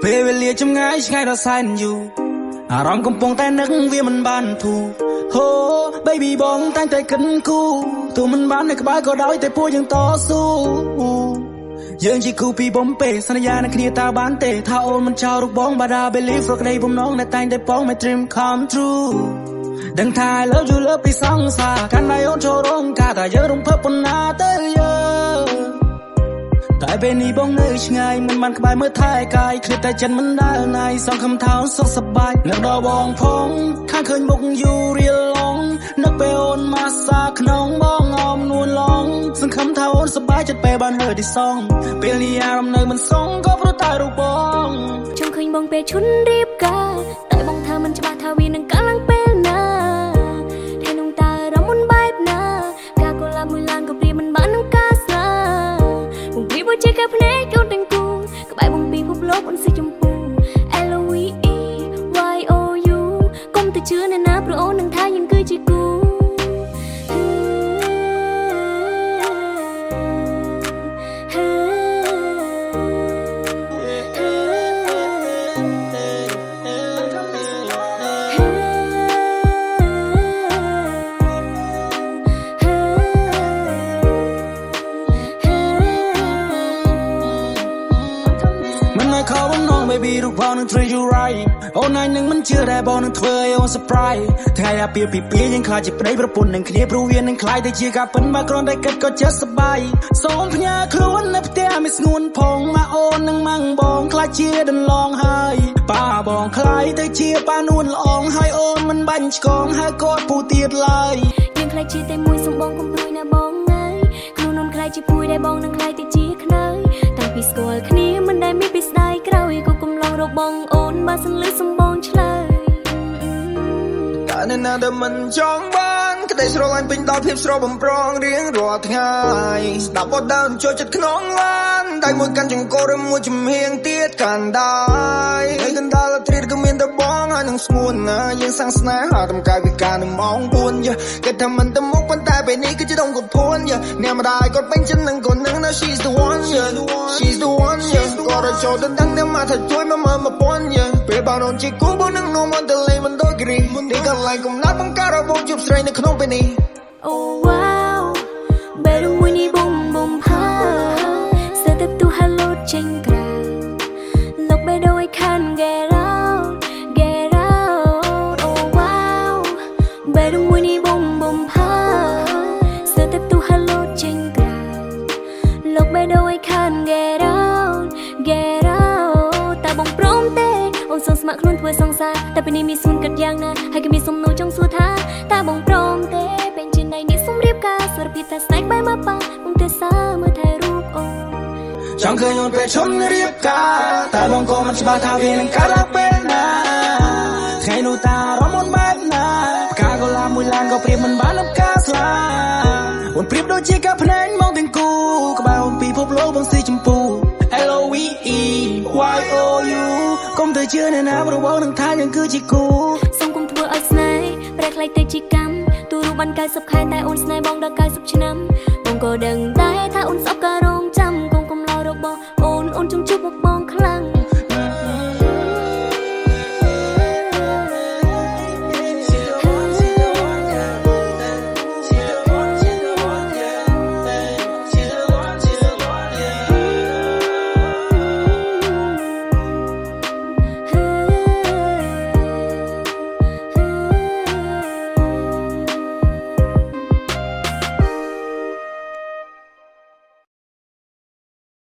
ពេលវេលាចម្ងាយឆ្ងាយដល់សែនយូរអារម្មណ៍កំពុងតែនឹកវាមិនបានធូរហូ baby បងតែងតែគិតគូរទោះមិនបាននៅក្បែរក៏ដោយតែពួកយើងតស៊ូយើងជាគូពីបំពេសន្យានឹងគ្នាតើបានទេថាអូនមិនចោលរូបបងបាដា believe រកក្តីបំណងដែលតែងតែបង my dream come true ដឹងថា I love you love ពីសងសាកាន់តែអូនចូលរងការតែយើងរំភើបប៉ុណ្ណាទៅយើងតែពេលនេះបងនៅឆ្ងាយមិនបានក្បែរមើលថែកាយឃ្លៀតតែចិនមិនដើរណាយសងខំថោសុខសប្បាយនៅដល់បងផងខាងឃើញមុខយូររៀលឡងនឹកពេលអូនមកសាក្នុងបងអមនួនឡងសង្ឃឹមថាអូនសប្បាយចិត្តពេលបានមើលទីសងពេលនេះអារម្មណ៍នៅមិនសងក៏ព្រោះតែរូបបងចង់ឃើញបងពេលឈុនរៀបការតែបងថាមិនច្បាស់ថាវានឹងកាលឡើងពេលណាហើយនងតើរមុនបែបណាការកុលាបមួយឡានក៏ព្រាមិនបាននឹងការស្លាបងព្រាបជាកាភ្នែកអូនទាំងគូក្បែរបងពីភពលោកអូនសិចម្ពូ LOVE YOU កុំទៅជឿអ្នកណាព្រោះអូននឹងថាយើងគឺជាគូขอบอกน้อง baby รูปพ่อនឹង treat you right អូនឯងនឹងមិនជឿតែបងនឹងធ្វើឲ្យអូន surprise ថ្ងៃអាពាហ៍ពិពាហ៍យើងខ្លាចជាប្តីប្រពន្ធនឹងគ្នាព្រោះវានឹងខ្លាយទៅជាការពិនបើគ្រាន់តែគិតក៏ចិត្តសប្បាយសូមផ្ញើខ្លួននៅផ្ទះមិនស្ងួនផងមកអូននឹងម៉ាំងបងខ្លាចជាដន្លងហើយប៉ាបងខ្លាយទៅជាប៉ានួនល្អងហើយអូនមិនបាញ់ឆ្កងហើយគាត់ពូទៀតឡើយយើងខ្លាចជាតែមួយសំបងកុំព្រួយណាបងហើយខ្លួនអូនខ្លាចជាពួយដែលបងនឹងខ្លាចទៅជាខ្នើយតាំងពីស្គាល់គ្នាមិនដែលមានពីស្ដាយក្រោយក៏កុំឡងរបងអូនបើសិនលឺសំបងឆ្លើយតែនៅណាដែលមិនចង់បានក្តីស្រឡាញ់ពេញដល់ភាពស្រស់បំប្រងរៀងរាល់ថ្ងៃស្ដាប់បទដើមចូលចិត្តខ្នងឡានតែមួយកាន់ចង្កូរឬមួយចំហៀងទៀតកាន់ដែរហើយកណ្ដាលត្រៀតក៏មានតែបងហើយនឹងស្ងួនណាយើងសាំងស្នេហាតំកាយវិការនៅម៉ោង4យើគេថាមិនទៅមុខប៉ុន្តែពេលនេះគឺជាដងគាត់ភួនយើអ្នកម្ដាយគាត់ពេញចិត្តនឹងគាត់នឹងណា she's the one យើ she's the one យើគាត់រចូលដល់ដឹងតែមកថាជួយមកមើលមកពាន់យើពេលបងអូនជាគូបងនឹងនោមមិនទៅលេងមិនដូចគ្រីនេះកន្លែងកំណត់បង្ការរបបជប់ស្រីនៅក្នុងពេលនេះ Oh wow បែរមួយនេះបំបំផាស្ទើរតែទូ hello ចេញក្រៅលោកបែរដូច can get out get out Oh wow បែរមួយនេះបំបំផាស្ទើរតែទូ hello ចេញក្រៅលោកបែរដូច can get out get out តែបងព្រមទេអូនសងស្ម័គ្រខ្លួនធ្វើសង្សារតែពេលនេះមានសួនកាត់យ៉ាងណាហើយក៏មានសំណួរចង់សួរថាតើបងព្រមទេពេលជាណៃនេះសុំរៀបការសុរភិតតែស្នេហ៍បែបមកប៉ាបងទេសាមើលថែរូបអូនចង់ឃើញអូនពេលឈុំរៀបការតែបងក៏មិនច្បាស់ថាវានឹងកើតឡើងពេលណាថ្ងៃនោះតារមុនបែបណាផ្កាកុលាបមួយឡានក៏ព្រៀបមិនបាននឹងការស្លាអូនព្រៀបដូចជាការភ្នែកមកទាំងគូក្បែរអូនពីភពលោកបងស៊ីចម្ពូ LOVE YOU កុំទៅជឿអ្នកណាព្រោះបងនឹងថាយើងគឺជាគូសូមកុំធ្វើឲ្យស្នេហ៍ប្រែក្លាយទៅជាកម្មទូរូបបាន90ខែតែអូនស្នេហ៍បងដល់90ឆ្នាំបងក៏ដឹងដែរថាអូនស្អប់ការរងចាំកុំឡោររបស់អូនជុំជួបមកបងខ្លាំង